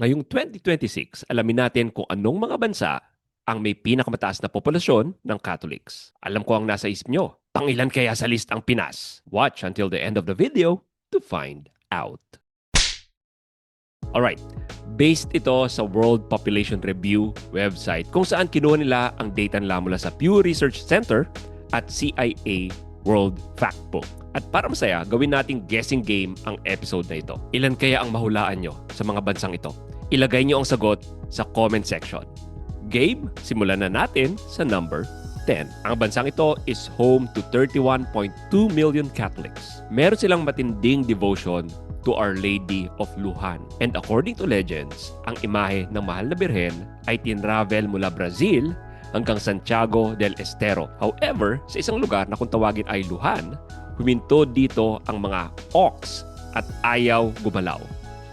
Ngayong 2026, alamin natin kung anong mga bansa ang may pinakamataas na populasyon ng Catholics. Alam ko ang nasa isip nyo. Pangilan kaya sa list ang Pinas? Watch until the end of the video to find out. Alright, based ito sa World Population Review website kung saan kinuha nila ang data nila mula sa Pew Research Center at CIA World Factbook. At para masaya, gawin nating guessing game ang episode na ito. Ilan kaya ang mahulaan nyo sa mga bansang ito? Ilagay nyo ang sagot sa comment section. Game, simulan na natin sa number 10. Ang bansang ito is home to 31.2 million Catholics. Meron silang matinding devotion to Our Lady of Lujan. And according to legends, ang imahe ng Mahal na Birhen ay tinravel mula Brazil hanggang Santiago del Estero. However, sa isang lugar na kung tawagin ay Lujan, huminto dito ang mga ox at ayaw gumalaw.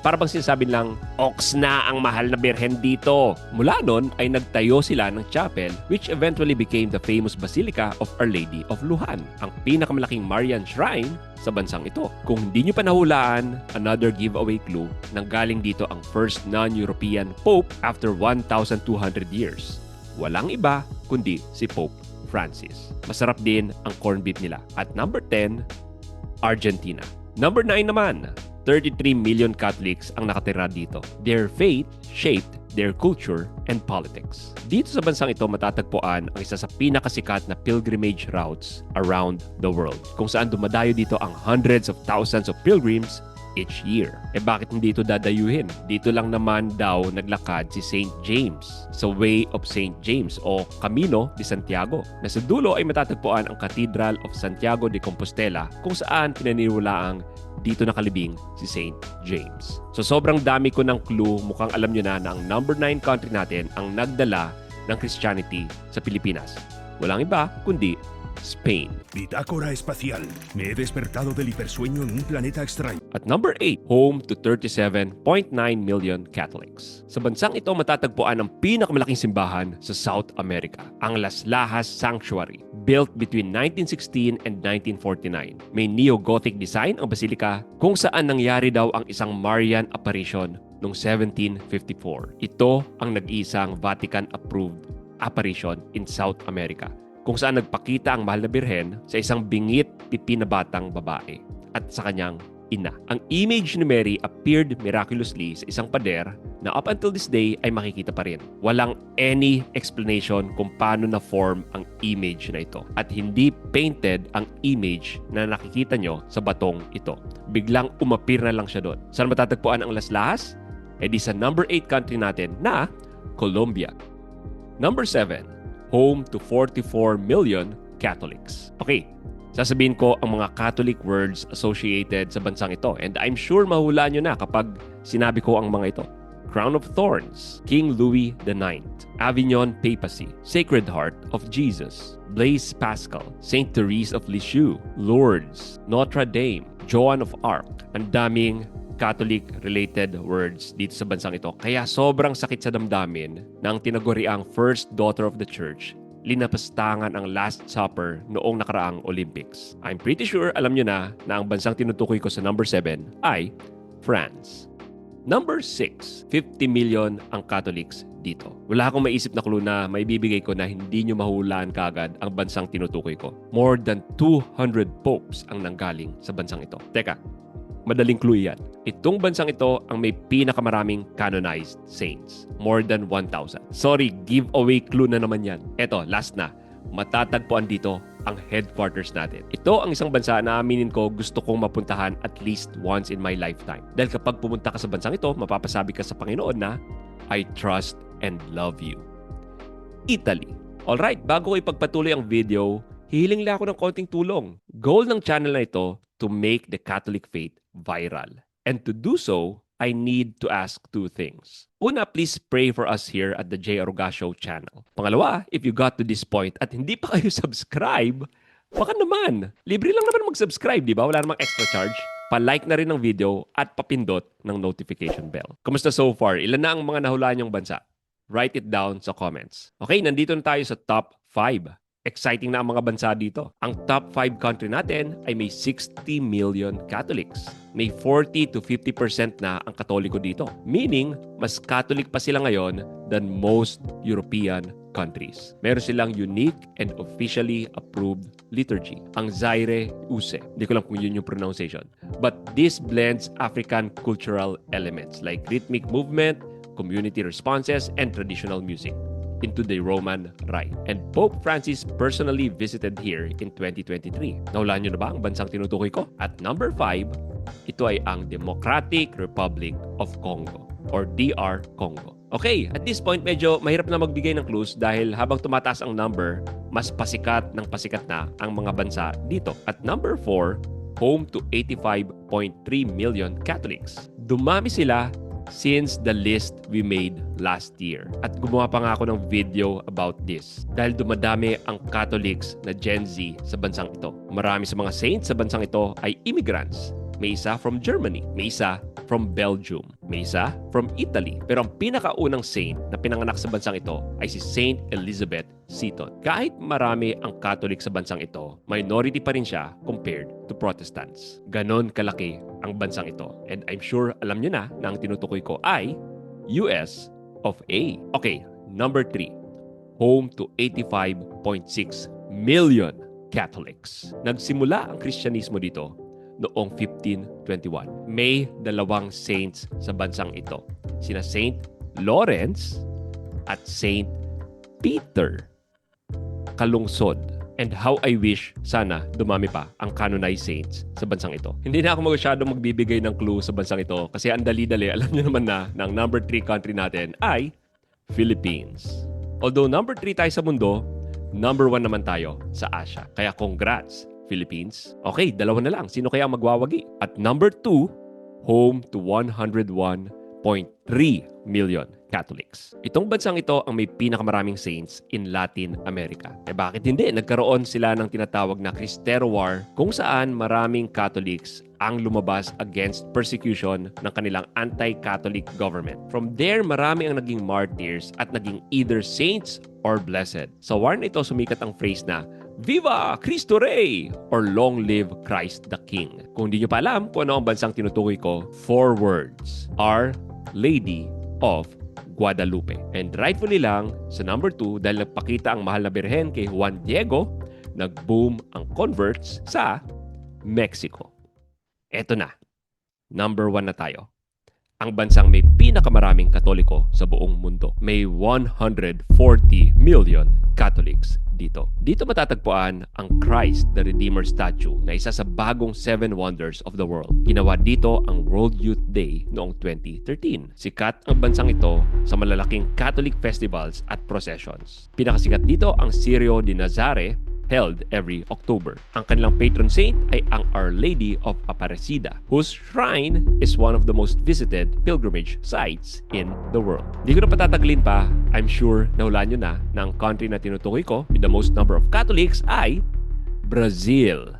Para bang sinasabi lang, ox na ang Mahal na Birhen dito. Mula nun ay nagtayo sila ng chapel which eventually became the famous Basilica of Our Lady of Lujan, ang pinakamalaking Marian shrine sa bansang ito. Kung hindi nyo pa nahulaan, another giveaway clue, nanggaling dito ang first non-European Pope after 1,200 years. Walang iba kundi si Pope Francis. Masarap din ang corned beef nila. At number 10, Argentina. Number 9 naman, 33 million Catholics ang nakatira dito. Their faith shaped their culture and politics. Dito sa bansang ito matatagpuan ang isa sa pinakasikat na pilgrimage routes around the world, kung saan dumadayo dito ang hundreds of thousands of pilgrims each year. Bakit hindi ito dadayuhin? Dito lang naman daw naglakad si St. James sa Way of St. James o Camino de Santiago, na sa dulo ay matatagpuan ang Cathedral of Santiago de Compostela, kung saan pinaniniwalaang dito nakalibing si St. James. So sobrang dami ko ng clue, mukhang alam nyo na ang number 9 country natin ang nagdala ng Christianity sa Pilipinas. Walang iba kundi Spain. Bitácora espacial. Me he despertado del hipersueño en un planeta extraño. At number 8, home to 37.9 million Catholics. Sa bansang ito matatagpuan ang pinakamalaking simbahan sa South America, ang Las Lajas Sanctuary, built between 1916 and 1949. May neo-Gothic design ang basilika kung saan nangyari daw ang isang Marian apparition noong 1754. Ito ang nag-iisang Vatican-approved apparition in South America, kung saan nagpakita ang Mahal na Birhen sa isang bingit pipi na batang babae at sa kanyang ina. Ang image ni Mary appeared miraculously sa isang pader na up until this day ay makikita pa rin. Walang any explanation kung paano na-form ang image na ito. At hindi painted ang image na nakikita nyo sa batong ito. Biglang umapir na lang siya doon. Saan matatagpuan ang Las Lajas? Di sa number 8 country natin na Colombia. Number 7. Home to 44 million Catholics. Okay, sasabihin ko ang mga Catholic words associated sa bansang ito. And I'm sure mahulaan nyo na kapag sinabi ko ang mga ito. Crown of Thorns, King Louis IX, Avignon Papacy, Sacred Heart of Jesus, Blaise Pascal, Saint Therese of Lisieux, Lourdes, Notre Dame, Joan of Arc. Ang daming Catholic-related words dito sa bansang ito. Kaya sobrang sakit sa damdamin ng tinaguriang First Daughter of the Church, linapastangan ang Last Supper noong nakaraang Olympics. I'm pretty sure alam nyo na ang bansang tinutukoy ko sa number 7 ay France. Number 6, 50 million ang Catholics dito. Wala akong maisip na clue na may bibigay ko na hindi nyo mahulaan kaagad ang bansang tinutukoy ko. More than 200 popes ang nanggaling sa bansang ito. Teka, madaling clue yan. Itong bansang ito ang may pinakamaraming canonized saints. More than 1,000. Sorry, giveaway clue na naman yan. Eto, last na. Matatagpuan dito ang headquarters natin. Ito ang isang bansa na aminin ko gusto kong mapuntahan at least once in my lifetime. Dahil kapag pumunta ka sa bansang ito, mapapasabi ka sa Panginoon na, I trust and love you. Italy. Alright, bago ko ipagpatuloy ang video, hihiling lang ako ng konting tulong. Goal ng channel na ito to make the Catholic faith viral. And to do so, I need to ask two things. Una, please pray for us here at the J. Aruga Show channel. Pangalawa, if you got to this point at hindi pa kayo subscribe, baka naman. Libre lang naman mag-subscribe, di ba? Wala namang extra charge. Pa-like na rin ng video at papindot ng notification bell. Kamusta so far? Ilan na ang mga nahulaan yung bansa? Write it down sa comments. Okay, nandito na tayo sa top 5. Exciting na ang mga bansa dito. Ang top 5 country natin ay may 60 million Catholics. may 40 to 50% na ang Katoliko dito. Meaning, mas Catholic pa sila ngayon than most European countries. Meron silang unique and officially approved liturgy, ang Zaire Use. Hindi ko lang kung yun yung pronunciation. But this blends African cultural elements like rhythmic movement, community responses, and traditional music into the Roman Rite. And Pope Francis personally visited here in 2023. Nahulaan nyo na ba ang bansang tinutukoy ko? At number 5, ito ay ang Democratic Republic of Congo or DR Congo. Okay, at this point medyo mahirap na magbigay ng clues dahil habang tumataas ang number, mas pasikat na ang mga bansa dito. At number 4, home to 85.3 million Catholics. Dumami sila since the list we made last year. At gumawa pa nga ako ng video about this dahil dumadami ang Catholics na Gen Z sa bansang ito. Marami sa mga saints sa bansang ito ay immigrants. May isa from Germany, may isa from Belgium, may isa from Italy. Pero ang pinakaunang saint na pinanganak sa bansang ito ay si Saint Elizabeth Seton. Kahit marami ang Catholic sa bansang ito, minority pa rin siya compared to Protestants. Ganon kalaki ang bansang ito. And I'm sure alam nyo na ang tinutukoy ko ay US of A. Okay, number 3. Home to 85.6 million Catholics. Nagsimula ang Kristyanismo dito noong 1521. May dalawang saints sa bansang ito. Sina Saint Lawrence at Saint Peter. Kalungsod. And how I wish sana dumami pa ang canonized saints sa bansang ito. Hindi na ako masyadong magbibigay ng clue sa bansang ito kasi ang dali-dali, alam niyo naman na ang number 3 country natin ay Philippines. Although number 3 tayo sa mundo, number 1 naman tayo sa Asia. Kaya congrats, Philippines. Okay, dalawa na lang. Sino kaya ang magwawagi? At number 2, home to 101.3 million Catholics. Itong bansang ito ang may pinakamaraming saints in Latin America. Eh bakit hindi? Nagkaroon sila ng tinatawag na Cristero War kung saan maraming Catholics ang lumabas against persecution ng kanilang anti-Catholic government. From there, marami ang naging martyrs at naging either saints or blessed. Sa war na ito, sumikat ang phrase na Viva Cristo Rey! Or Long Live Christ the King. Kung hindi nyo pa alam kung ano ang bansang tinutukoy ko, 4 words. Our Lady of Guadalupe. And rightfully lang, sa number 2, dahil nagpakita ang mahal na birhen kay Juan Diego, nag-boom ang converts sa Mexico. Eto na, number 1 na tayo. Ang bansang may pinakamaraming Katoliko sa buong mundo. May 140 million Catholics dito. Dito matatagpuan ang Christ the Redeemer statue na isa sa bagong 7 wonders of the world. Ginawa dito ang World Youth Day noong 2013. Sikat ang bansang ito sa malalaking Catholic festivals at processions. Pinakasikat dito ang Sirio de Nazare, held every October. Ang kanilang patron saint ay ang Our Lady of Aparecida, whose shrine is one of the most visited pilgrimage sites in the world. Di ko na patataglin pa, I'm sure nahulaan nyo na ang country na tinutukoy ko with the most number of Catholics ay Brazil.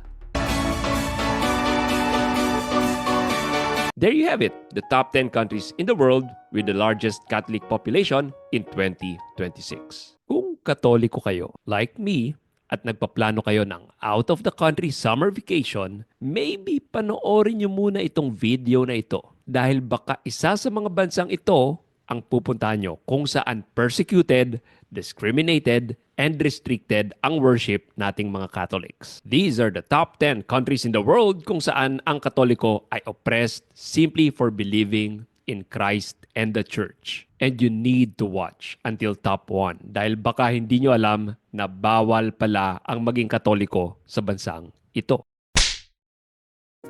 There you have it, the top 10 countries in the world with the largest Catholic population in 2026. Kung Katoliko kayo, like me, at nagpaplano kayo ng out-of-the-country summer vacation, maybe panoorin nyo muna itong video na ito. Dahil baka isa sa mga bansang ito ang pupuntahan nyo kung saan persecuted, discriminated, and restricted ang worship nating mga Catholics. These are the top 10 countries in the world kung saan ang Katoliko ay oppressed simply for believing in Christ and the Church. And you need to watch until top 1 dahil baka hindi nyo alam na bawal pala ang maging Katoliko sa bansang ito.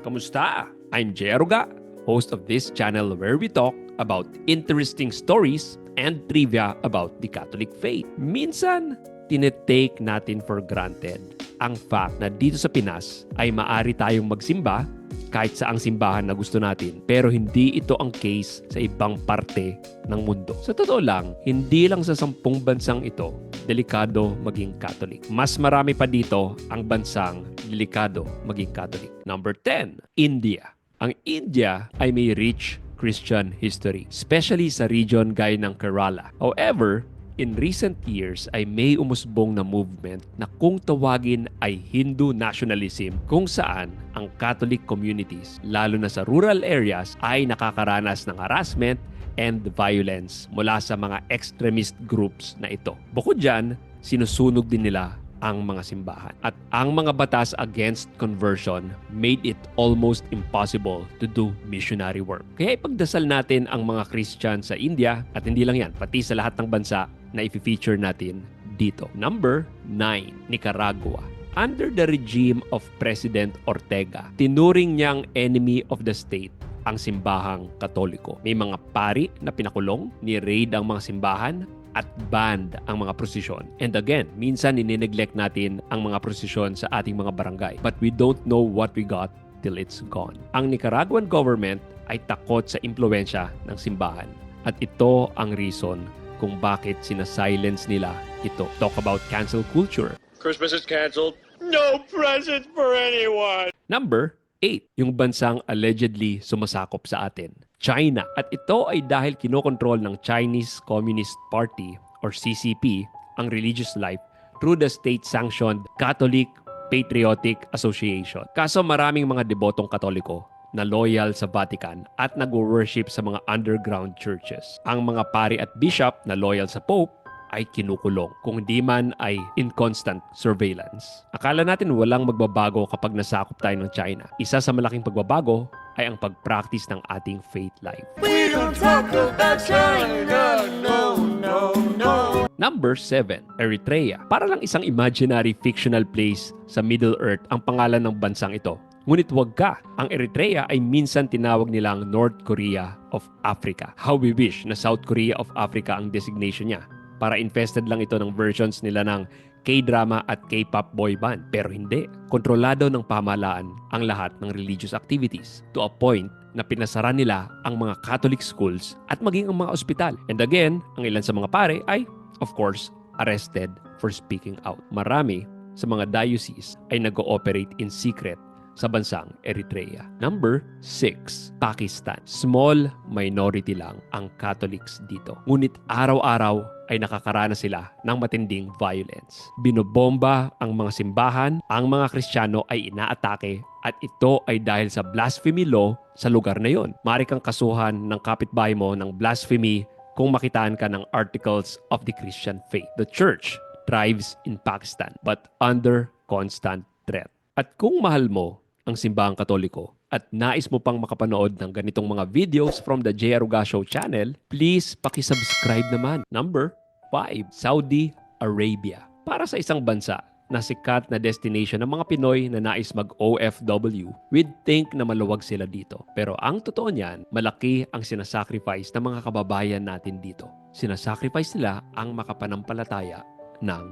Kamusta? I'm Jeruga, host of this channel where we talk about interesting stories and trivia about the Catholic faith. Minsan, tinetake natin for granted ang fact na dito sa Pinas ay maari tayong magsimba kahit sa ang simbahan na gusto natin. Pero hindi ito ang case sa ibang parte ng mundo. Sa totoo lang, hindi lang sa 10 bansang ito, delikado maging Catholic. Mas marami pa dito ang bansang delikado maging Catholic. Number 10, India. Ang India ay may rich Christian history, especially sa region gaya ng Kerala. However, In recent years ay may umusbong na movement na kung tawagin ay Hindu nationalism kung saan ang Catholic communities, lalo na sa rural areas, ay nakakaranas ng harassment and violence mula sa mga extremist groups na ito. Bukod dyan, sinusunog din nila ang mga simbahan. At ang mga batas against conversion made it almost impossible to do missionary work. Kaya ipagdasal natin ang mga Christian sa India at hindi lang yan, pati sa lahat ng bansa na i-feature natin dito. Number 9, Nicaragua. Under the regime of President Ortega, tinuring niyang enemy of the state ang simbahang Katoliko. May mga pari na pinakulong, ni-raid ang mga simbahan, at banned ang mga prosesyon. And again, minsan ninineglect natin ang mga prosesyon sa ating mga barangay. But we don't know what we got till it's gone. Ang Nicaraguan government ay takot sa impluensya ng simbahan. At ito ang reason kung bakit sinasilence nila ito. Talk about cancel culture. Christmas is canceled. No present for anyone. Number 8, yung bansang allegedly sumasakop sa atin, China. At ito ay dahil kinokontrol ng Chinese Communist Party or CCP ang religious life through the state-sanctioned Catholic Patriotic Association. Kaso maraming mga debotong Katoliko na loyal sa Vatican at nag-worship sa mga underground churches. Ang mga pari at bishop na loyal sa Pope ay kinukulong, kung di man ay in constant surveillance. Akala natin walang magbabago kapag nasakop tayo ng China. Isa sa malaking pagbabago ay ang pag-practice ng ating faith life. We don't talk about China, no, no, no. Number 7, Eritrea. Para lang isang imaginary fictional place sa Middle Earth ang pangalan ng bansang ito. Ngunit wag ka, ang Eritrea ay minsan tinawag nilang North Korea of Africa. How we wish na South Korea of Africa ang designation niya. Para infested lang ito ng versions nila ng K-drama at K-pop boy band. Pero hindi. Kontrolado ng pamahalaan ang lahat ng religious activities to a point na pinasara nila ang mga Catholic schools at maging ang mga ospital. And again, ang ilan sa mga pare ay, of course, arrested for speaking out. Marami sa mga diocese ay nag-ooperate in secret sa bansang Eritrea. Number 6, Pakistan. Small minority lang ang Catholics dito. Ngunit araw-araw ay nakakaranas sila ng matinding violence. Binobomba ang mga simbahan, ang mga Kristiyano ay inaatake at ito ay dahil sa blasphemy law sa lugar na yon. Maaari kang kasuhan ng kapitbahay mo ng blasphemy kung makitaan ka ng Articles of the Christian Faith. The church thrives in Pakistan but under constant threat. At kung mahal mo ang simbahang Katoliko at nais mo pang makapanood ng ganitong mga videos from the J. Aruga Show channel, please pakisubscribe naman. Number 5, Saudi Arabia. Para sa isang bansa na sikat na destination ng mga Pinoy na nais mag-OFW, we'd think na maluwag sila dito. Pero ang totoo niyan, malaki ang sinasacrifice ng mga kababayan natin dito. Sinasacrifice nila ang makapanampalataya ng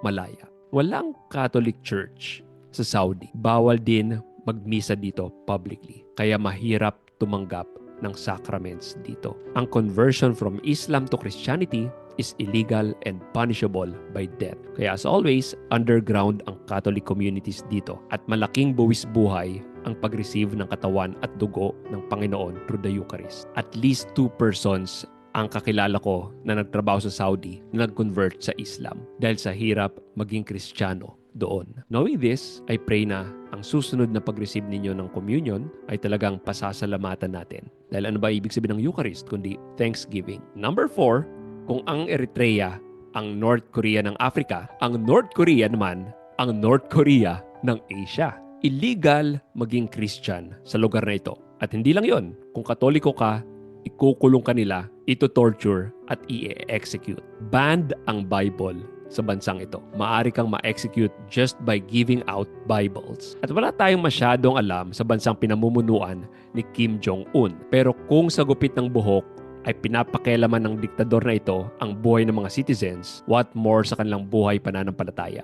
Malaya. Walang Catholic Church sa Saudi. Bawal din magmisa dito publicly. Kaya mahirap tumanggap ng sacraments dito. Ang conversion from Islam to Christianity is illegal and punishable by death. Kaya as always, underground ang Catholic communities dito at malaking buwis buhay ang pag-receive ng katawan at dugo ng Panginoon through the Eucharist. At least 2 persons ang kakilala ko na nagtrabaho sa Saudi na nag-convert sa Islam dahil sa hirap maging Kristiyano doon. Knowing this, I pray na ang susunod na pag-receive ninyo ng communion ay talagang pasasalamatan natin. Dahil ano ba ibig sabihin ng Eucharist kundi thanksgiving. Number 4, kung ang Eritrea ang North Korea ng Africa, ang North Korea naman ang North Korea ng Asia. Illegal maging Christian sa lugar na ito. At hindi lang yon, kung Katoliko ka, ikukulong ka nila, ito-torture at i-execute. Banned ang Bible sa bansang ito. Maaari kang ma-execute just by giving out Bibles. At wala tayong masyadong alam sa bansang pinamumunuan ni Kim Jong-un. Pero kung sa gupit ng buhok ay pinapakialaman ng diktador na ito ang buhay ng mga citizens, what more sa kanilang buhay pananampalataya.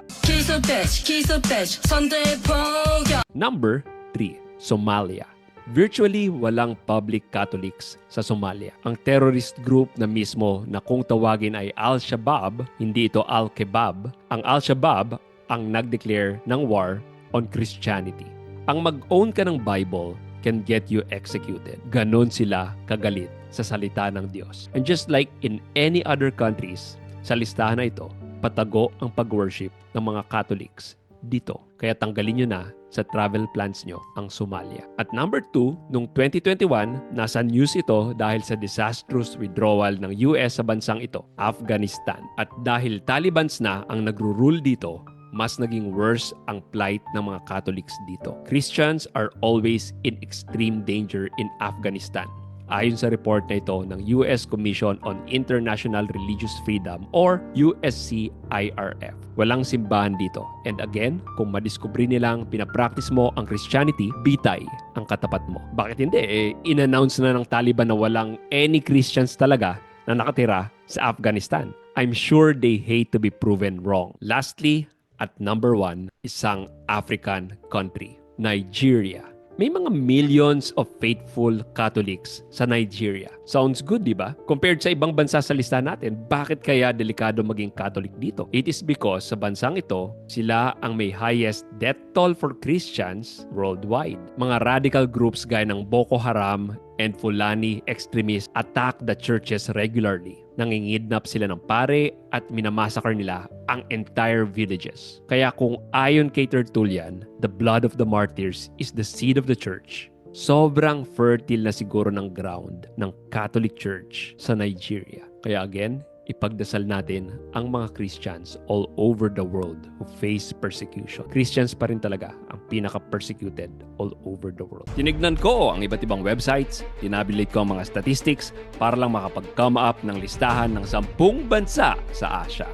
Number 3, Somalia. Virtually walang public Catholics sa Somalia. Ang terrorist group na mismo na kung tawagin ay Al-Shabaab, hindi ito Al-Kebab, ang Al-Shabaab ang nag-declare ng war on Christianity. Ang mag-own ka ng Bible can get you executed. Ganon sila kagalit sa salita ng Diyos. And just like in any other countries, Sa listahan na ito, patago ang pag-worship ng mga Catholics dito. Kaya tanggalin nyo na sa travel plans nyo ang Somalia. At number 2, noong 2021, nasa news ito dahil sa disastrous withdrawal ng US sa bansang ito, Afghanistan. At dahil Talibans na ang nagro-rule dito, mas naging worse ang plight ng mga Catholics dito. Christians are always in extreme danger in Afghanistan. Ayon sa report na ito ng US Commission on International Religious Freedom or USCIRF. Walang simbahan dito. And again, kung madiskubre nilang pinapractice mo ang Christianity, bitay ang katapat mo. Bakit hindi? In-announce na ng Taliban na walang any Christians talaga na nakatira sa Afghanistan. I'm sure they hate to be proven wrong. Lastly, at number 1, isang African country, Nigeria. May mga millions of faithful Catholics sa Nigeria. Sounds good, di ba? Compared sa ibang bansa sa listahan natin, bakit kaya delikado maging Catholic dito? It is because sa bansang ito, sila ang may highest death toll for Christians worldwide. Mga radical groups gaya ng Boko Haram and Fulani extremists attack the churches regularly. Nangingidnap sila ng pare at minamassacre nila ang entire villages. Kaya kung ayon kay Tertullian, the blood of the martyrs is the seed of the church. Sobrang fertile na siguro ng ground ng Catholic Church sa Nigeria. Kaya again, ipagdasal natin ang mga Christians all over the world who face persecution. Christians pa rin talaga ang pinaka-persecuted all over the world. Tinignan ko ang iba't ibang websites, tinabilit ko ang mga statistics para lang makapag-come up ng listahan ng 10 bansa sa Asia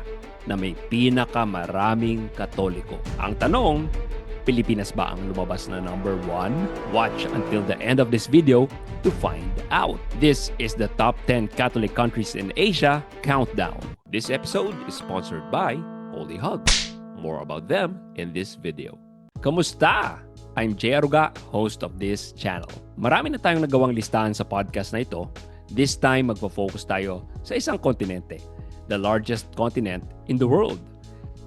na may pinakamaraming Katoliko. Ang tanong, Pilipinas ba ang lumabas na number 1? Watch until the end of this video to find out. This is the top 10 Catholic countries in Asia countdown. This episode is sponsored by Holy Hugs. More about them in this video. Kamusta? I'm Jay Aruga, host of this channel. Marami na tayong nagawang listahan sa podcast na ito. This time, magpo-focus tayo sa isang kontinente, the largest continent in the world,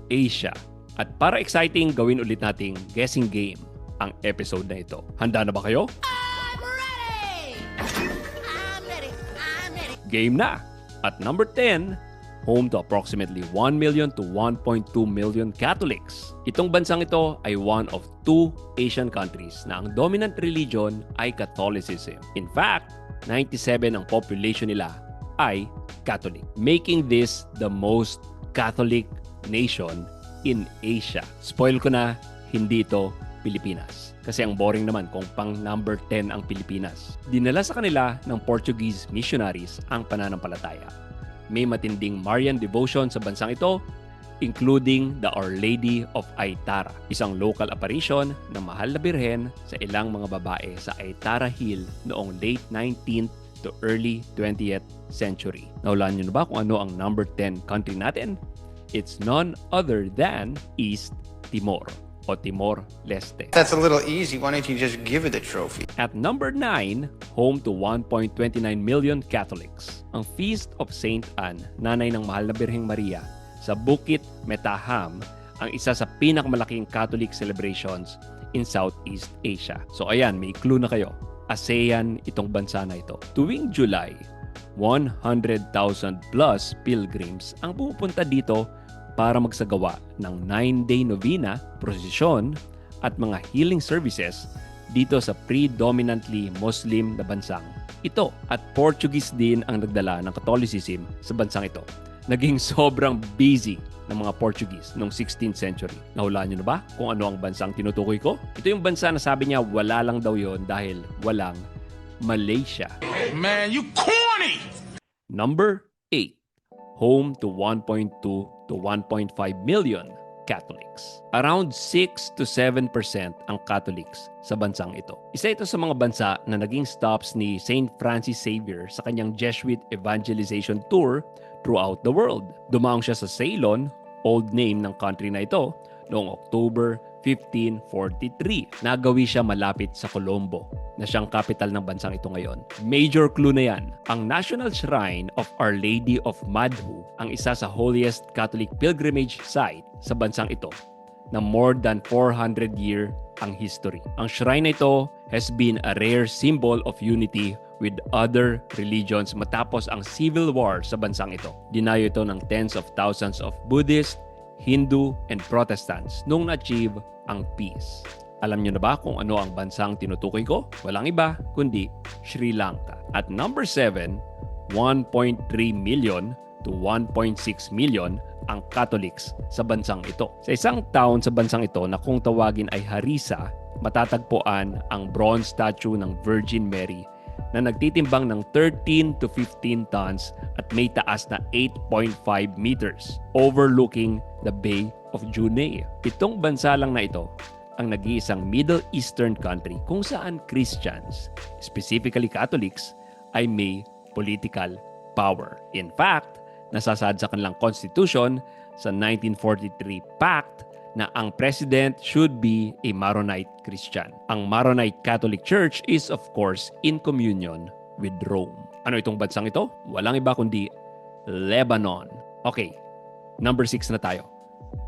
Asia. At para exciting, gawin ulit nating guessing game ang episode na ito. Handa na ba kayo? I'm ready! I'm ready! I'm ready! Game na! At number 10, home to approximately 1 million to 1.2 million Catholics. Itong bansang ito ay one of 2 Asian countries na ang dominant religion ay Catholicism. In fact, 97 ang population nila ay Catholic, making this the most Catholic nation in Asia. Spoil ko na, hindi ito Pilipinas. Kasi ang boring naman kung pang number 10 ang Pilipinas. Dinala sa kanila ng Portuguese missionaries ang pananampalataya. May matinding Marian devotion sa bansang ito, including the Our Lady of Aitara, isang local apparition ng mahal na birhen sa ilang mga babae sa Aitara Hill noong late 19th to early 20th century. Naulaan nyo na ba kung ano ang number 10 country natin? It's none other than East Timor o Timor-Leste. That's a little easy. Why don't you just give it the trophy? At number 9, home to 1.29 million Catholics, ang Feast of Saint Anne, nanay ng mahal na Birheng Maria, sa Bukit Metaham, ang isa sa pinakamalaking Catholic celebrations in Southeast Asia. So ayan, may clue na kayo. ASEAN itong bansa na ito. Tuwing July, 100,000 plus pilgrims ang pupunta dito para magsagawa ng 9-day novena, prosesyon at mga healing services dito sa predominantly Muslim na bansang ito. At Portuguese din ang nagdala ng Catholicism sa bansang ito. Naging sobrang busy ng mga Portuguese noong 16th century. Nahulaan nyo na ba kung ano ang bansang tinutukoy ko? Ito yung bansa na sabi niya wala lang daw yon dahil walang Malaysia. Man, you corny! Number 8, home to 1.2 to 1.5 million Catholics. Around 6 to 7% ang Catholics sa bansang ito. Isa ito sa mga bansa na naging stops ni Saint Francis Xavier sa kanyang Jesuit evangelization tour throughout the world. Dumaong siya sa Ceylon, old name ng country na ito, noong October 1543. Nagawi siya malapit sa Colombo, na siyang capital ng bansang ito ngayon. Major clue na yan. Ang National Shrine of Our Lady of Madhu, ang isa sa holiest Catholic pilgrimage site sa bansang ito, na more than 400 year ang history. Ang shrine na ito has been a rare symbol of unity with other religions matapos ang civil war sa bansang ito. Dinayo ito ng tens of thousands of Buddhist, Hindu, and Protestants nung na-achieve ang peace. Alam niyo na ba kung ano ang bansang tinutukoy ko? Walang iba kundi Sri Lanka. At number 7, 1.3 million to 1.6 million ang Catholics sa bansang ito. Sa isang town sa bansang ito na kung tawagin ay Harissa, matatagpuan ang bronze statue ng Virgin Mary na nagtitimbang ng 13 to 15 tons at may taas na 8.5 meters overlooking the Bay of Junee. Itong bansa lang na ito ang nag-iisang Middle Eastern country kung saan Christians, specifically Catholics, ay may political power. In fact, nasasaad sa kanilang constitution sa 1943 Pact na ang president should be a Maronite Christian. Ang Maronite Catholic Church is of course in communion with Rome. Ano itong bansang ito? Walang iba kundi Lebanon. Okay, number 6 na tayo.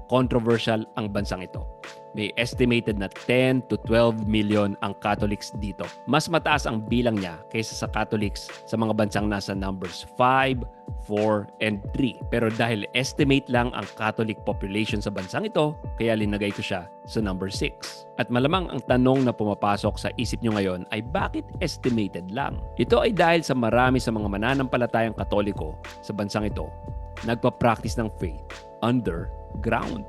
Controversial ang bansang ito. May estimated na 10 to 12 million ang Catholics dito. Mas mataas ang bilang niya kaysa sa Catholics sa mga bansang nasa numbers 5, 4, and 3. Pero dahil estimate lang ang Catholic population sa bansang ito, kaya linagay ko siya sa number 6. At malamang ang tanong na pumapasok sa isip nyo ngayon ay bakit estimated lang? Ito ay dahil sa marami sa mga mananampalatayang Katoliko sa bansang ito nagpa-practice ng faith underground.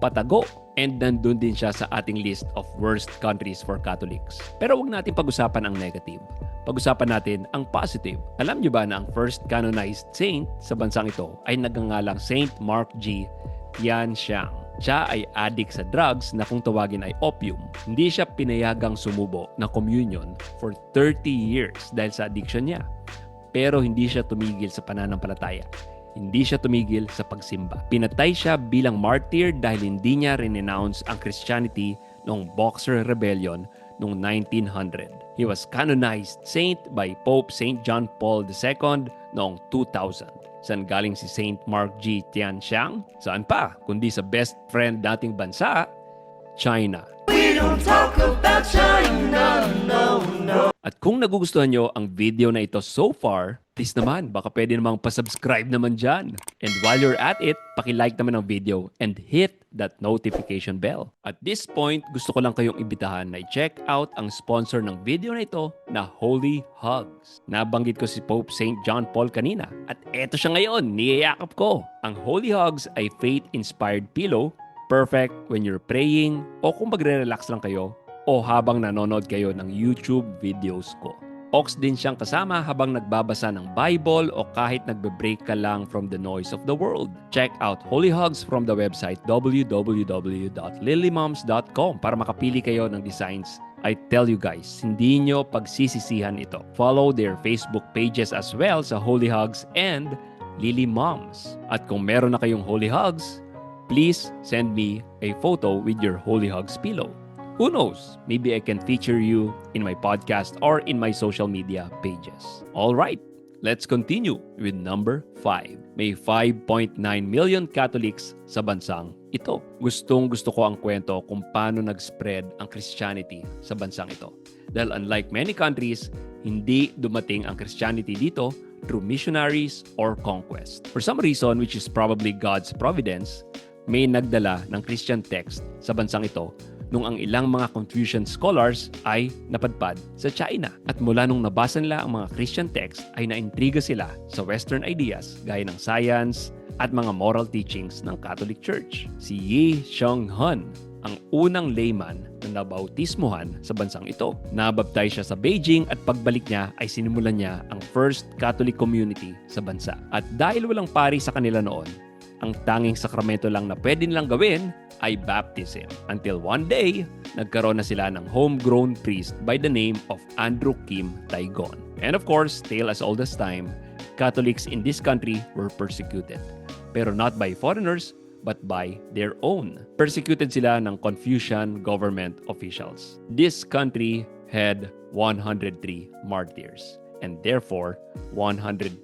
Patago. And nandun din siya sa ating list of worst countries for Catholics. Pero wag natin pag-usapan ang negative. Pag-usapan natin ang positive. Alam niyo ba na ang first canonized saint sa bansang ito ay nagngangalang Saint Mark G. Tianxiang. Siya ay addict sa drugs na kung tawagin ay opium. Hindi siya pinayagang sumubo ng communion for 30 years dahil sa addiction niya. Pero hindi siya tumigil sa pananampalataya. Hindi siya tumigil sa pagsimba. Pinatay siya bilang martyr dahil hindi niya renounce ang Christianity noong Boxer Rebellion noong 1900. He was canonized saint by Pope St. John Paul II noong 2000. Saan galing si Saint Mark G. Tianxiang? Saan pa? Kundi sa best friend nating bansa, China. We don't talk about China, no, no. At kung nagugustuhan nyo ang video na ito so far, please naman, baka pwede namang pasubscribe naman dyan. And while you're at it, paki-like naman ang video and hit that notification bell. At this point, gusto ko lang kayong imbitahan na i-check out ang sponsor ng video na ito na Holy Hugs. Nabanggit ko si Pope St. John Paul kanina at eto siya ngayon, niyayakap ko. Ang Holy Hugs ay faith-inspired pillow, perfect when you're praying o kung magre-relax lang kayo o habang nanonood kayo ng YouTube videos ko. Ox din siyang kasama habang nagbabasa ng Bible o kahit nagbe-break ka lang from the noise of the world. Check out Holy Hugs from the website www.lilymoms.com para makapili kayo ng designs. I tell you guys, hindi nyo pagsisisihan ito. Follow their Facebook pages as well sa Holy Hugs and Lily Moms. At kung meron na kayong Holy Hugs, please send me a photo with your Holy Hugs pillow. Who knows? Maybe I can feature you in my podcast or in my social media pages. All right, let's continue with number 5. May 5.9 million Catholics sa bansang ito. Gustong-gusto ko ang kwento kung paano nag-spread ang Christianity sa bansang ito. Dahil unlike many countries, hindi dumating ang Christianity dito through missionaries or conquest. For some reason, which is probably God's providence, may nagdala ng Christian text sa bansang ito nung ang ilang mga Confucian scholars ay napadpad sa China. At mula nung nabasa nila ang mga Christian text ay naintriga sila sa Western ideas gaya ng science at mga moral teachings ng Catholic Church. Si Yi Xianghun ang unang layman na nabautismuhan sa bansang ito. Nabaptize siya sa Beijing at pagbalik niya ay sinimulan niya ang first Catholic community sa bansa. At dahil walang pari sa kanila noon, ang tanging sakramento lang na pwede nilang gawin ay baptism. Until one day, nagkaroon na sila ng homegrown priest by the name of Andrew Kim Taigon. And of course, tale as old as time, Catholics in this country were persecuted. Pero not by foreigners, but by their own. Persecuted sila ng Confucian government officials. This country had 103 martyrs and therefore 103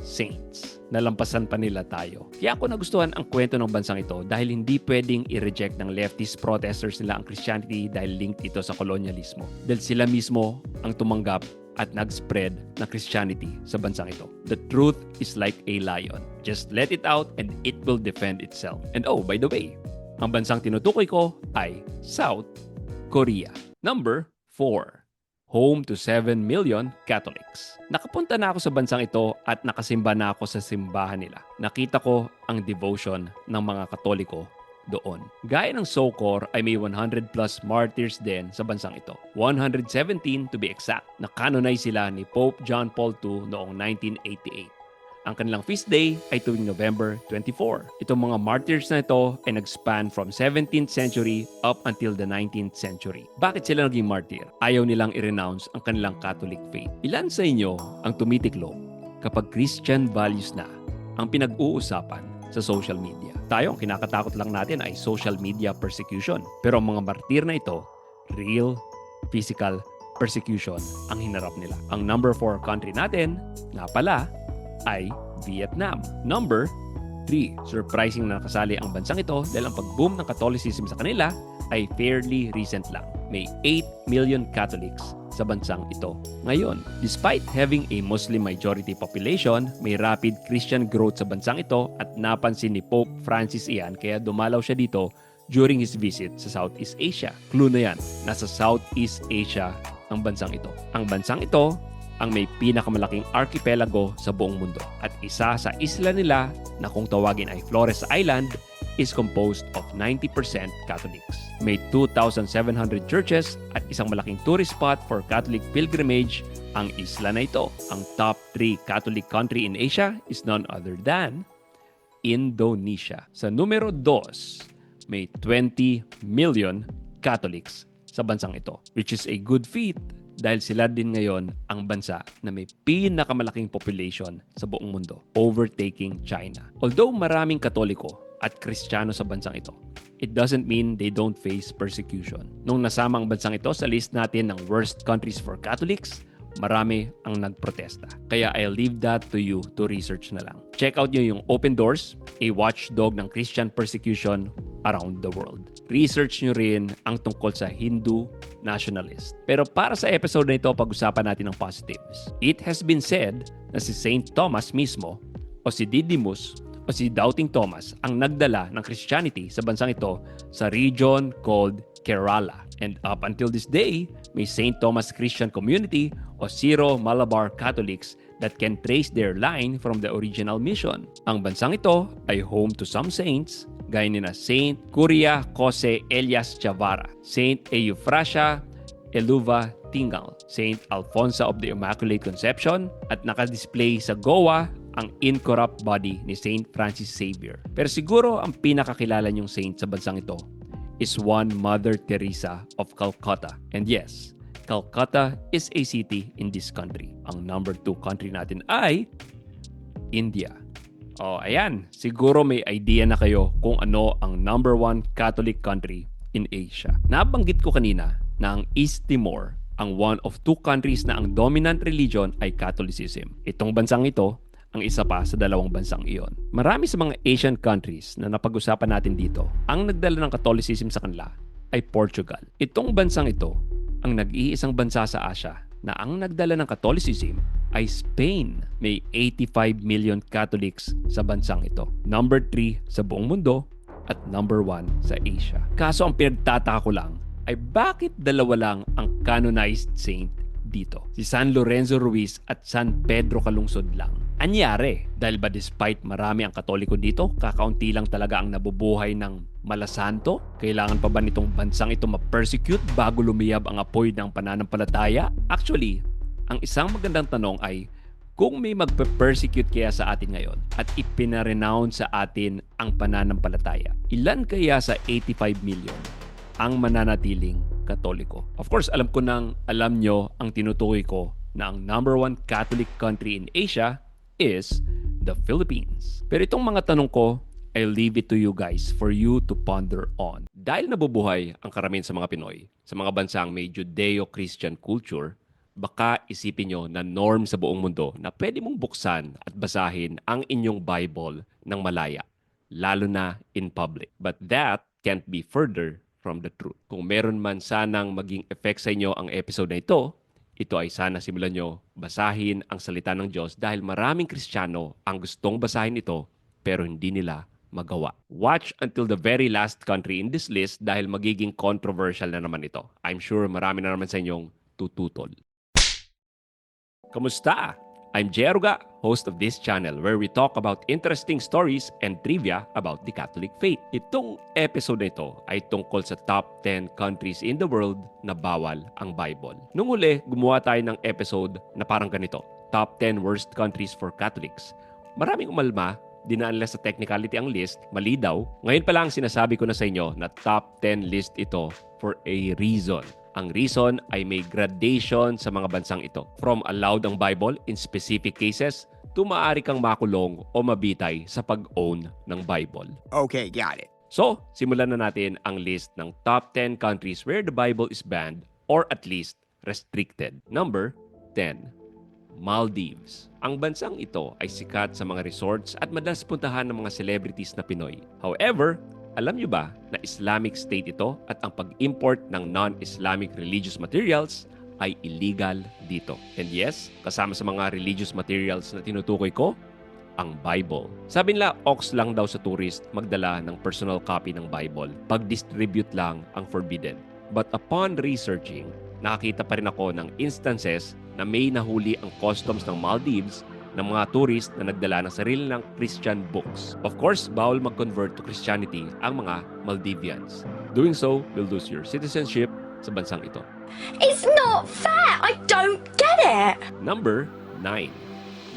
saints. Nalampasan pa nila tayo. Kaya ako nagustuhan ang kwento ng bansang ito dahil hindi pwedeng i-reject ng leftist protesters nila ang Christianity dahil linked ito sa kolonyalismo. Dahil sila mismo ang tumanggap at nag-spread na Christianity sa bansang ito. The truth is like a lion. Just let it out and it will defend itself. And oh, by the way, ang bansang tinutukoy ko ay South Korea. Number 4. Home to 7 million Catholics. Nakapunta na ako sa bansang ito at nakasimba na ako sa simbahan nila. Nakita ko ang devotion ng mga Katoliko doon. Gaya ng SOCOR ay may 100 plus martyrs din sa bansang ito. 117 to be exact. Na-canonize sila ni Pope John Paul II noong 1988. Ang kanilang feast day ay tuwing November 24. Itong mga martyrs na ito ay nag-span from 17th century up until the 19th century. Bakit sila naging martyr? Ayaw nilang i-renounce ang kanilang Catholic faith. Ilan sa inyo ang tumitiklop kapag Christian values na ang pinag-uusapan sa social media? Tayo, ang kinakatakot lang natin ay social media persecution. Pero ang mga martyr na ito, real physical persecution ang hinarap nila. Ang number 4 country natin, nga pala, ay Vietnam. Number 3. Surprising na nakasali ang bansang ito dahil ang pag-boom ng Catholicism sa kanila ay fairly recent lang. May 8 million Catholics sa bansang ito ngayon. Despite having a Muslim majority population, may rapid Christian growth sa bansang ito at napansin ni Pope Francis iyan kaya dumalaw siya dito during his visit sa Southeast Asia. Clue na yan, nasa Southeast Asia ang bansang ito. Ang bansang ito ang may pinakamalaking archipelago sa buong mundo. At isa sa isla nila na kung tawagin ay Flores Island is composed of 90% Catholics. May 2,700 churches at isang malaking tourist spot for Catholic pilgrimage ang isla na ito. Ang top 3 Catholic country in Asia is none other than Indonesia. Sa numero 2, may 20 million Catholics sa bansang ito, which is a good feat dahil sila din ngayon ang bansa na may pinakamalaking population sa buong mundo, overtaking China. Although maraming Katoliko at Kristiyano sa bansang ito, it doesn't mean they don't face persecution. Nung nasama ang bansang ito sa list natin ng worst countries for Catholics, marami ang nagprotesta. Kaya I'll leave that to you to research na lang. Check out nyo yung Open Doors, a watchdog ng Christian persecution around the world. Research nyo rin ang tungkol sa Hindu nationalist. Pero para sa episode na ito, pag-usapan natin ang positives. It has been said na si Saint Thomas mismo o si Didymus o si Doubting Thomas ang nagdala ng Christianity sa bansang ito sa region called Kerala. And up until this day, may St. Thomas Christian Community o Syro-Malabar Catholics that can trace their line from the original mission. Ang bansang ito ay home to some saints gaya ni na Saint Curia Jose Elias Chavara, Saint Eufrasia Eluva Tingal, Saint Alfonso of the Immaculate Conception at nakadisplay sa Goa ang incorrupt body ni Saint Francis Xavier. Pero siguro ang pinakakilala niyong saint sa bansang ito is one Mother Teresa of Calcutta. And yes, Calcutta is a city in this country. Ang number 2 country natin ay India. Oh, ayan. Siguro may idea na kayo kung ano ang number 1 Catholic country in Asia. Nabanggit ko kanina na ang East Timor ang one of 2 countries na ang dominant religion ay Catholicism. Itong bansang ito ang isa pa sa 2 bansang iyon. Marami sa mga Asian countries na napag-usapan natin dito, ang nagdala ng Catholicism sa kanila ay Portugal. Itong bansang ito ang nag-iisang bansa sa Asia na ang nagdala ng Catholicism ay Spain. May 85 million Catholics sa bansang ito. Number 3 sa buong mundo at number 1 sa Asia. Kaso ang pinagtataka ko lang ay bakit 2 lang ang canonized saint dito? Si San Lorenzo Ruiz at San Pedro Calungsod lang. Anyari? Dahil ba despite marami ang Katoliko dito, kakaunti lang talaga ang nabubuhay ng malasanto? Kailangan pa ba nitong bansang ito ma-persecute bago lumiyab ang apoy ng pananampalataya? Actually, ang isang magandang tanong ay, kung may magpe-persecute kaya sa atin ngayon at ipinarenounce sa atin ang pananampalataya, ilan kaya sa 85 million ang mananatiling Katoliko? Of course, alam ko nang alam nyo ang tinutukoy ko na ang number 1 Catholic country in Asia is the Philippines. Pero itong mga tanong ko, I'll leave it to you guys for you to ponder on. Dahil nabubuhay ang karamihan sa mga Pinoy sa mga bansang may Judeo-Christian culture, baka isipin nyo na norm sa buong mundo na pwede mong buksan at basahin ang inyong Bible ng malaya, lalo na in public. But that can't be further from the truth. Kung meron man sanang maging effect sa inyo ang episode na ito, ito ay sana simulan nyo basahin ang salita ng Diyos dahil maraming Kristiyano ang gustong basahin ito pero hindi nila magawa. Watch until the very last country in this list dahil magiging controversial na naman ito. I'm sure marami na naman sa inyong tututol. Kamusta? I'm Jay Aruga, host of this channel where we talk about interesting stories and trivia about the Catholic faith. Itong episode na ito ay tungkol sa top 10 countries in the world na bawal ang Bible. Nung huli, gumawa tayo ng episode na parang ganito, Top 10 Worst Countries for Catholics. Maraming umalma, dinaan nila sa technicality ang list, mali daw. Ngayon pa lang sinasabi ko na sa inyo na top 10 list ito for a reason. Ang reason ay may gradation sa mga bansang ito. From allowed ang Bible in specific cases to maaari kang makulong o mabitay sa pag-own ng Bible. Okay, got it. So, simulan na natin ang list ng top 10 countries where the Bible is banned or at least restricted. Number 10. Maldives. Ang bansang ito ay sikat sa mga resorts at madalas puntahan ng mga celebrities na Pinoy. However, alam nyo ba na Islamic State ito at ang pag-import ng non-Islamic religious materials ay illegal dito? And yes, kasama sa mga religious materials na tinutukoy ko, ang Bible. Sabi nila, ox lang daw sa tourist magdala ng personal copy ng Bible. Pag-distribute lang ang forbidden. But upon researching, nakakita pa rin ako ng instances na may nahuli ang customs ng Maldives ng mga tourist na nagdala ng sarili ng Christian books. Of course, bawal mag-convert to Christianity ang mga Maldivians. Doing so will lose your citizenship sa bansang ito. It's not fair! I don't get it! Number 9.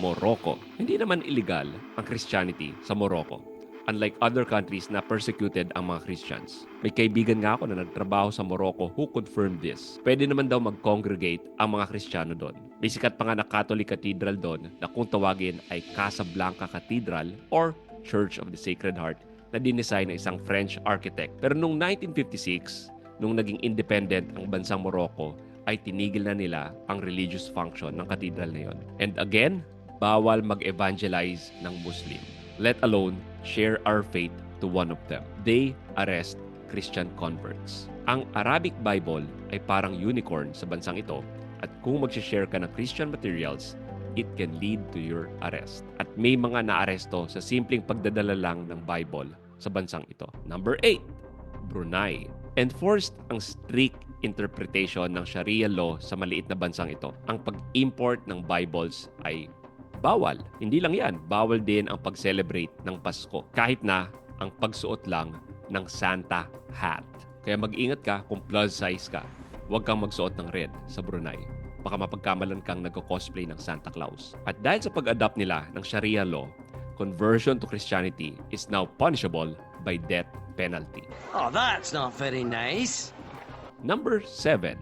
Morocco. Hindi naman illegal ang Christianity sa Morocco. Unlike other countries na persecuted ang mga Christians. May kaibigan nga ako na nagtrabaho sa Morocco who confirmed this. Pwede naman daw mag-congregate ang mga Kristiyano doon. May sikat pa nga na Catholic Cathedral doon na kung tawagin ay Casablanca Cathedral or Church of the Sacred Heart na dinesign ng isang French architect. Pero noong 1956, nung naging independent ang bansang Morocco, ay tinigil na nila ang religious function ng cathedral na yon. And again, bawal mag-evangelize ng Muslim, let alone share our faith to one of them. They arrest Christian converts. Ang Arabic Bible ay parang unicorn sa bansang ito at kung mag-share ka ng Christian materials, it can lead to your arrest. At may mga naaresto sa simpleng pagdadala lang ng Bible sa bansang ito. Number 8. Brunei. Enforced ang strict interpretation ng Sharia law sa maliit na bansang ito. Ang pag-import ng Bibles ay bawal. Hindi lang yan, bawal din ang pag-celebrate ng Pasko. Kahit na ang pagsuot lang ng Santa hat. Kaya mag-ingat ka kung plus size ka. Huwag kang magsuot ng red sa Brunei. Baka mapagkamalan kang nagko-cosplay ng Santa Claus. At dahil sa pag-adapt nila ng Sharia law, conversion to Christianity is now punishable by death penalty. Oh, that's not very nice. Number 7.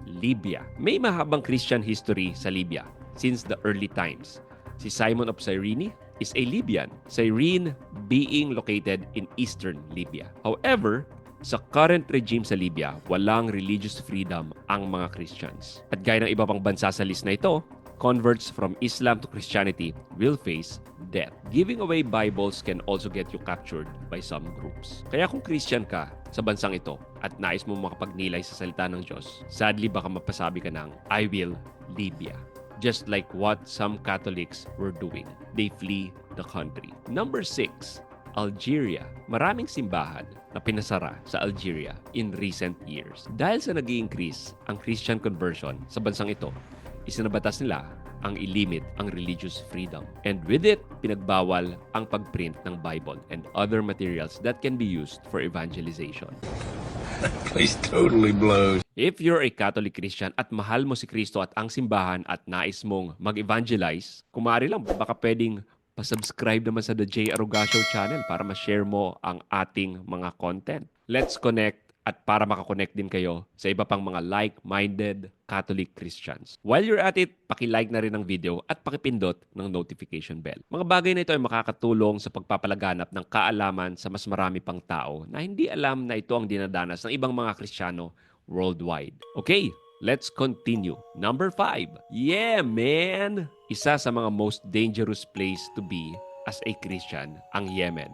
Libya. May mahabang Christian history sa Libya since the early times. Si Simon of Cyrene is a Libyan, Cyrene being located in eastern Libya. However, sa current regime sa Libya, walang religious freedom ang mga Christians. At gaya ng iba pang bansa sa list na ito, converts from Islam to Christianity will face death. Giving away Bibles can also get you captured by some groups. Kaya kung Christian ka sa bansang ito at nais mo makapagnilay sa salita ng Diyos, sadly baka mapasabi ka ng, I will Libya. Just like what some Catholics were doing. They flee the country. Number 6. Algeria. Maraming simbahan na pinasara sa Algeria in recent years. Dahil sa nag-i-increase ang Christian conversion sa bansang ito, isinabatas nila ang ilimit ang religious freedom. And with it, pinagbawal ang pagprint ng Bible and other materials that can be used for evangelization. Place totally blows. If you're a Catholic Christian at mahal mo si Kristo at ang simbahan at nais mong mag-evangelize, kumari lang, baka pwedeng pasubscribe naman sa The J. Aruga Show channel para ma-share mo ang ating mga content. Let's connect at para makakonect din kayo sa iba pang mga like-minded Catholic Christians. While you're at it, paki-like na rin ang video at pakipindot ng notification bell. Mga bagay na ito ay makakatulong sa pagpapalaganap ng kaalaman sa mas marami pang tao na hindi alam na ito ang dinadanas ng ibang mga Kristiyano worldwide. Okay, let's continue. Number 5. Yeah, man! Isa sa mga most dangerous place to be as a Christian, ang Yemen.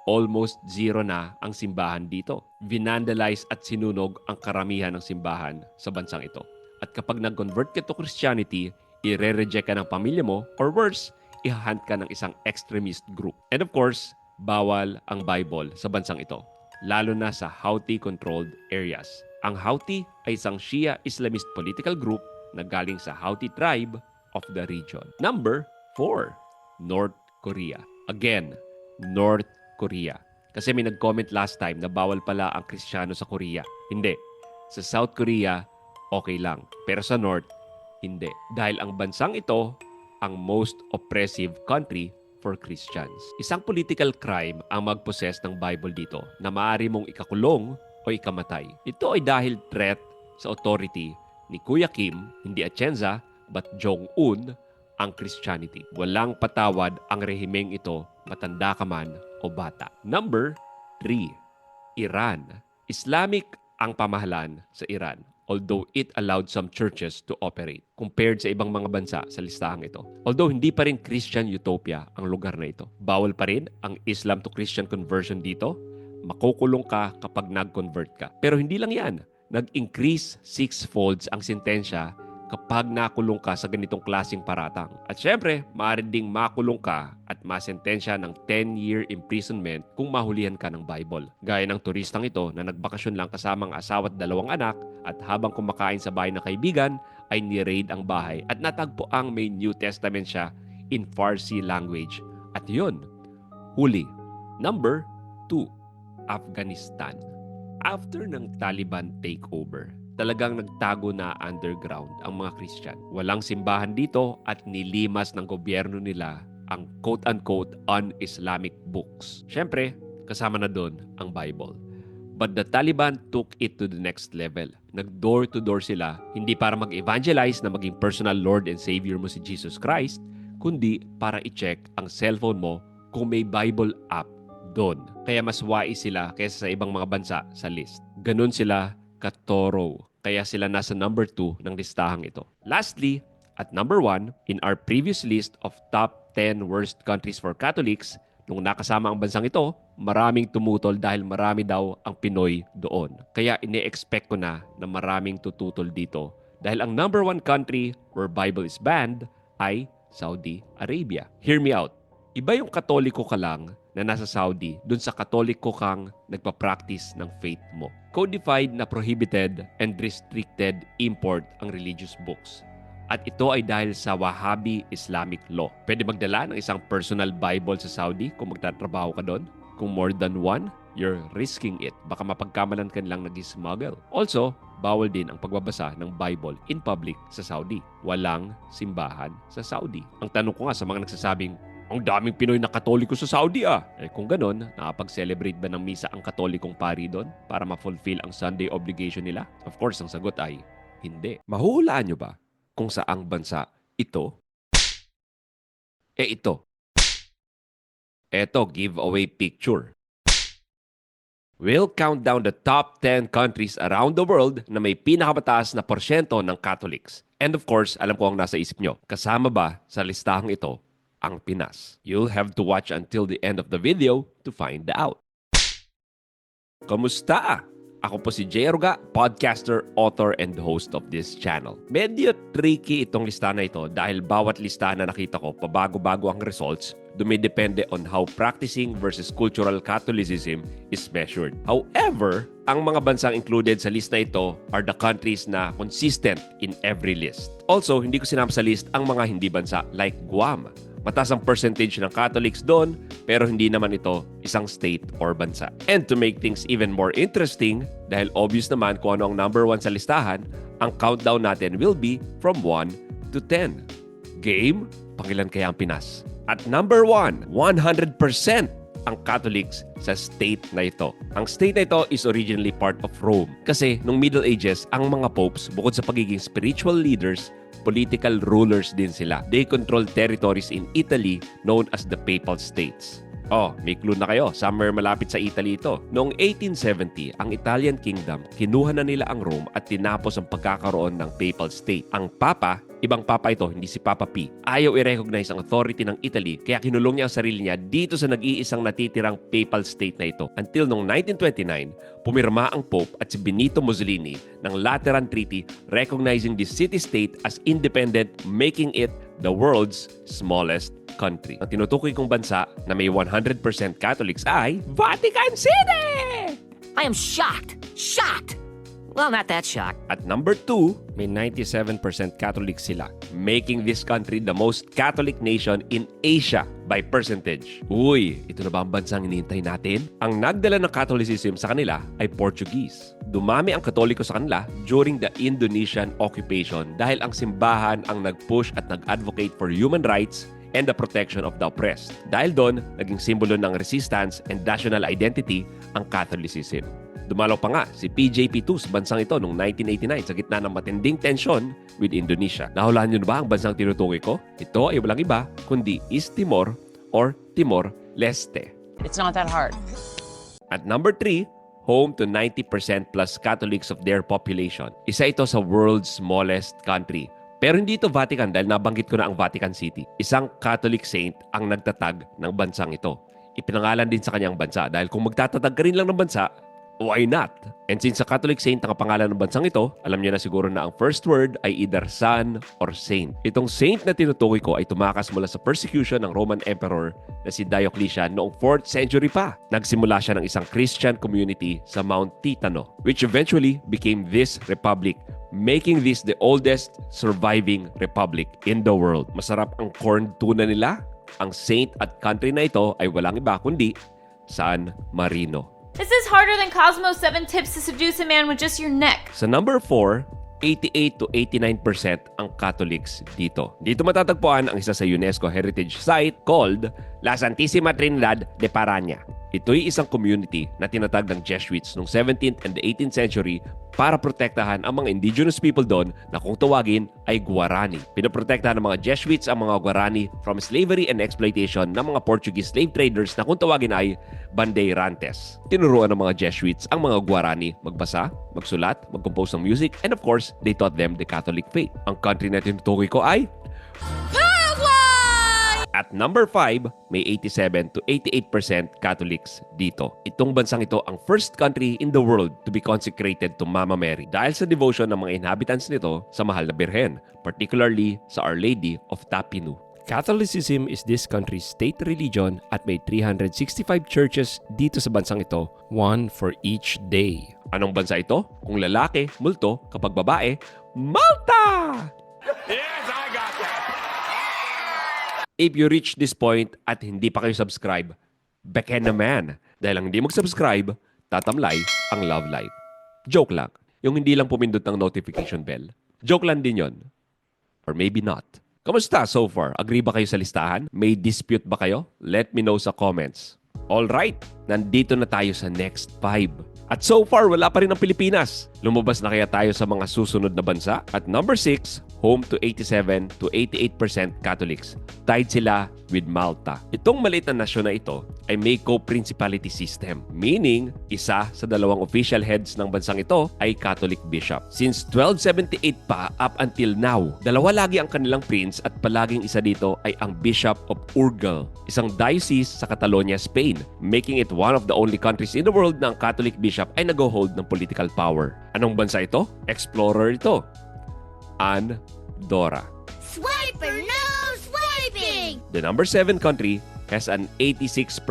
Almost zero na ang simbahan dito. Vinandalize at sinunog ang karamihan ng simbahan sa bansang ito. At kapag nag-convert ka to Christianity, i-reject ka ng pamilya mo or worse, i-hunt ka ng isang extremist group. And of course, bawal ang Bible sa bansang ito, lalo na sa Houthi-controlled areas. Ang Houthi ay isang Shia Islamist political group na galing sa Houthi tribe of the region. Number 4, North Korea. Again, North Korea. Kasi may nag-comment last time na bawal pala ang Kristiyano sa Korea. Hindi. Sa South Korea, okay lang. Pero sa North, hindi. Dahil ang bansang ito, ang most oppressive country for Christians. Isang political crime ang mag-possess ng Bible dito na maaari mong ikakulong o ikamatay. Ito ay dahil threat sa authority ni Kuya Kim, hindi Atienza, but Jong-un, ang Christianity. Walang patawad ang rehimeng ito, matanda ka man o bata. Number 3, Iran. Islamic ang pamahalaan sa Iran, although it allowed some churches to operate compared sa ibang mga bansa sa listahang ito. Although hindi pa rin Christian utopia ang lugar na ito. Bawal pa rin ang Islam to Christian conversion dito. Makukulong ka kapag nag-convert ka. Pero hindi lang yan. Nag-increase 6-folds ang sentensya kapag nakulong ka sa ganitong klaseng paratang. At syempre, maaari ding makulong ka at masentensya ng 10-year imprisonment kung mahulihan ka ng Bible. Gaya ng turistang ito na nagbakasyon lang kasamang asawa at 2 anak at habang kumakain sa bahay ng kaibigan ay ni-raid ang bahay at natagpo ang may New Testament siya in Farsi language. At yun, huli. Number 2, Afghanistan. After ng Taliban takeover, talagang nagtago na underground ang mga Christian. Walang simbahan dito at nilimas ng gobyerno nila ang quote-unquote un-Islamic books. Siyempre, kasama na doon ang Bible. But the Taliban took it to the next level. Nag-door-to-door sila, hindi para mag-evangelize na maging personal Lord and Savior mo si Jesus Christ, kundi para i-check ang cellphone mo kung may Bible app doon. Kaya mas wais sila kaysa sa ibang mga bansa sa list. Ganun sila katoro. Kaya sila nasa number 2 ng listahang ito. Lastly, at number 1, in our previous list of top 10 worst countries for Catholics, nung nakasama ang bansang ito, maraming tumutol dahil marami daw ang Pinoy doon. Kaya ine-expect ko na maraming tututol dito. Dahil ang number 1 country where Bible is banned ay Saudi Arabia. Hear me out. Iba yung Katoliko ka lang na nasa Saudi dun sa Katoliko kang nagpa-practice ng faith mo. Codified na prohibited and restricted import ang religious books. At ito ay dahil sa Wahhabi Islamic law. Pwede magdala ng isang personal Bible sa Saudi kung magtatrabaho ka doon. Kung more than one, you're risking it. Baka mapagkamalan ka nilang nag-smuggle. Also, bawal din ang pagbabasa ng Bible in public sa Saudi. Walang simbahan sa Saudi. Ang tanong ko nga sa mga nagsasabing, ang daming Pinoy na Katoliko sa Saudi kung ganon, nakapag-celebrate ba ng misa ang Katolikong pari doon para ma-fulfill ang Sunday obligation nila? Of course, ang sagot ay hindi. Mahuhulaan nyo ba kung saang bansa ito? Ito. Eto, giveaway picture. We'll count down the top 10 countries around the world na may pinakamataas na porsyento ng Catholics. And of course, alam ko ang nasa isip nyo. Kasama ba sa listahang ito ang Pinas? You'll have to watch until the end of the video to find out. Kamusta? Ako po si Jay Aruga, podcaster, author, and host of this channel. Medyo tricky itong listahan na ito dahil bawat listahan na nakita ko, pabago-bago ang results, dumidepende on how practicing versus cultural Catholicism is measured. However, ang mga bansang included sa list na ito are the countries na consistent in every list. Also, hindi ko sinama sa list ang mga hindi bansa like Guam. Mataas ang percentage ng Catholics doon, pero hindi naman ito isang state or bansa. And to make things even more interesting, dahil obvious naman kung ano ang number 1 sa listahan, ang countdown natin will be from 1 to 10. Game? Pangilan kaya ang Pinas? At number 1, 100% ang Catholics sa state na ito. Ang state na ito is originally part of Rome. Kasi nung Middle Ages, ang mga popes, bukod sa pagiging spiritual leaders, political rulers din sila. They control territories in Italy known as the Papal States. May clue na kayo. Somewhere malapit sa Italy ito. Noong 1870, ang Italian Kingdom, kinuha na nila ang Rome at tinapos ang pagkakaroon ng Papal State. Ang Papa, Ibang papa ito, hindi si Papa P. Ayaw i-recognize ang authority ng Italy kaya kinulong niya ang sarili niya dito sa nag-iisang natitirang papal state na ito. Until noong 1929, pumirma ang Pope at si Benito Mussolini ng Lateran Treaty recognizing the city-state as independent, making it the world's smallest country. Ang tinutukoy kong bansa na may 100% Catholics ay Vatican City! I am shocked. Shocked! Well, not that shocked. At number 2, may 97% Catholic sila, making this country the most Catholic nation in Asia by percentage. Uy, ito na ba ang bansang hinihintay natin? Ang nagdala ng Catholicism sa kanila ay Portuguese. Dumami ang Katoliko sa kanila during the Indonesian occupation dahil ang simbahan ang nag-push at nag-advocate for human rights and the protection of the oppressed. Dahil doon, naging simbolo ng resistance and national identity ang Catholicism. Dumalaw pa nga si PJP2 sa bansang ito noong 1989 sa gitna ng matinding tensyon with Indonesia. Nahulaan niyo na ba ang bansang tinutukoy ko? Ito ay walang iba kundi East Timor or Timor-Leste. It's not that hard. At number 3, home to 90% plus Catholics of their population. Isa ito sa world's smallest country. Pero hindi ito Vatican dahil nabanggit ko na ang Vatican City. Isang Catholic saint ang nagtatag ng bansang ito. Ipinangalan din sa kanyang bansa dahil kung magtatatag ka rin lang ng bansa, why not? And since sa Catholic saint ang pangalan ng bansang ito, alam niyo na siguro na ang first word ay either son or saint. Itong saint na tinutukoy ko ay tumakas mula sa persecution ng Roman Emperor na si Diocletian noong 4th century pa. Nagsimula siya ng isang Christian community sa Mount Titano, which eventually became this republic, making this the oldest surviving republic in the world. Masarap ang corned tuna nila. Ang saint at country na ito ay walang iba kundi San Marino. This is harder than Cosmo's 7 tips to seduce a man with just your neck. Sa number 4, 88 to 89% ang Catholics dito. Dito matatagpuan ang isa sa UNESCO heritage site called La Santissima Trinidad de Paraña. Ito'y isang community na tinatag ng Jesuits noong 17th and 18th century para protektahan ang mga indigenous people doon na kung tawagin ay Guarani. Pinoprotektahan ng mga Jesuits ang mga Guarani from slavery and exploitation ng mga Portuguese slave traders na kung tawagin ay bandeirantes. Tinuruan ng mga Jesuits ang mga Guarani magbasa, magsulat, mag-compose ng music, and of course, they taught them the Catholic faith. Ang country na tinutukoy ko ay at number 5, may 87 to 88% Catholics dito. Itong bansang ito ang first country in the world to be consecrated to Mama Mary dahil sa devotion ng mga inhabitants nito sa mahal na Birhen, particularly sa Our Lady of Tapinu. Catholicism is this country's state religion at may 365 churches dito sa bansang ito, one for each day. Anong bansa ito? Kung lalaki, multo. Kapag babae, Malta! Yes, I got that. If you reach this point at hindi pa kayo subscribe, beken naman. Dahil ang hindi mag-subscribe, tatamlay ang love life. Joke lang. Yung hindi lang pumindot ng notification bell. Joke lang din yon. Or maybe not. Kamusta so far? Agree ba kayo sa listahan? May dispute ba kayo? Let me know sa comments. Alright, nandito na tayo sa next 5. At so far, wala pa rin ang Pilipinas. Lumabas na kaya tayo sa mga susunod na bansa? At number 6, home to 87 to 88% Catholics. Tied sila with Malta. Itong maliit na nasyon na ito ay may co-principality system. Meaning, isa sa dalawang official heads ng bansang ito ay Catholic bishop. Since 1278 pa up until now, dalawa lagi ang kanilang prince at palaging isa dito ay ang Bishop of Urgell, isang diocese sa Catalonia, Spain, making it one of the only countries in the world na ang Catholic bishop ay nag-hold ng political power. Anong bansa ito? Explorer ito. Andorra. Swiper, no swiping! The number 7 country has an 86%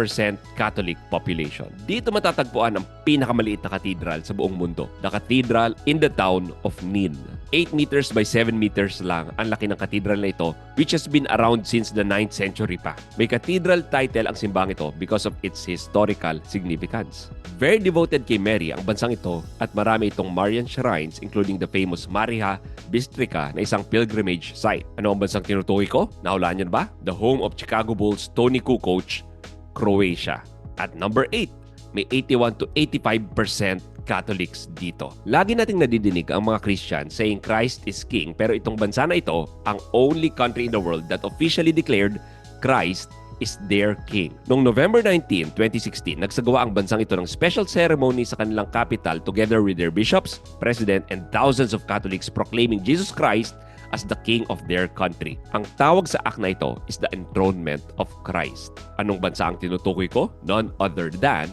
Catholic population. Dito matatagpuan ang pinakamaliit na katedral sa buong mundo. The Cathedral in the town of Nin. 8 meters by 7 meters lang ang laki ng katedral na ito, which has been around since the 9th century pa. May cathedral title ang simbang ito because of its historical significance. Very devoted kay Mary ang bansang ito at marami itong Marian shrines including the famous Mariha Bistrica na isang pilgrimage site. Ano ang bansang tinutukoy ko? Nahulaan niyo na ba? The home of Chicago Bulls Tony Kukoc, Croatia. At number 8, may 81 to 85% Catholics dito. Lagi nating nadidinig ang mga Christians saying Christ is King, pero itong bansa na ito ang only country in the world that officially declared Christ is their King. Noong November 19, 2016, nagsagawa ang bansang ito ng special ceremony sa kanilang capital together with their bishops, president, and thousands of Catholics proclaiming Jesus Christ as the king of their country. Ang tawag sa act na ito is the enthronement of Christ. Anong bansa ang tinutukoy ko? None other than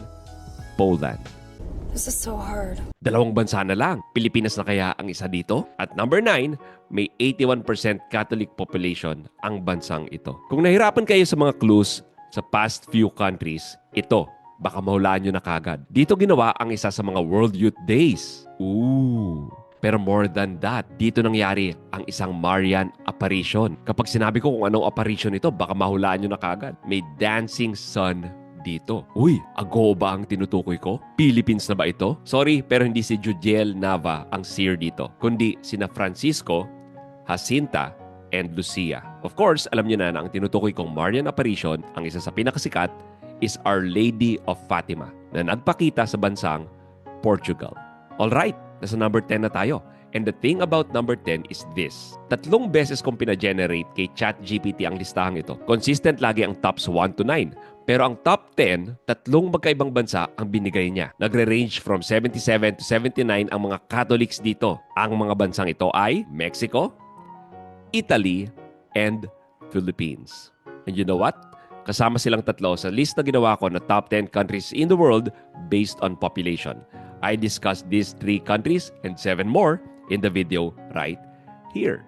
Poland. This is so hard. Dalawang bansa na lang. Pilipinas na kaya ang isa dito? At number 9, may 81% Catholic population ang bansang ito. Kung nahirapan kayo sa mga clues sa past few countries, ito, baka mahulaan nyo na kagad. Dito ginawa ang isa sa mga World Youth Days. Ooh! Pero more than that, dito nangyari ang isang Marian apparition. Kapag sinabi ko kung anong apparition ito, baka mahulaan nyo na kagad. May dancing sun dito. Uy, ago ba ang tinutukoy ko? Philippines na ba ito? Sorry, pero hindi si Judiel Nava ang seer dito, kundi sina Francisco, Jacinta, and Lucia. Of course, alam niyo na ang tinutukoy kong Marian apparition, ang isa sa pinakasikat, is Our Lady of Fatima na nagpakita sa bansang Portugal. Alright, nasa number 10 na tayo. And the thing about number 10 is this. 3 beses kong pina-generate kay ChatGPT ang listahang ito. Consistent lagi ang tops 1 to 9. Pero ang top 10, 3 magkaibang bansa ang binigay niya. Nagre-range from 77 to 79 ang mga Catholics dito. Ang mga bansang ito ay Mexico, Italy, and Philippines. And you know what? Kasama silang 3 sa list na ginawa ko na top 10 countries in the world based on population. I discussed these 3 countries and 7 more in the video right here.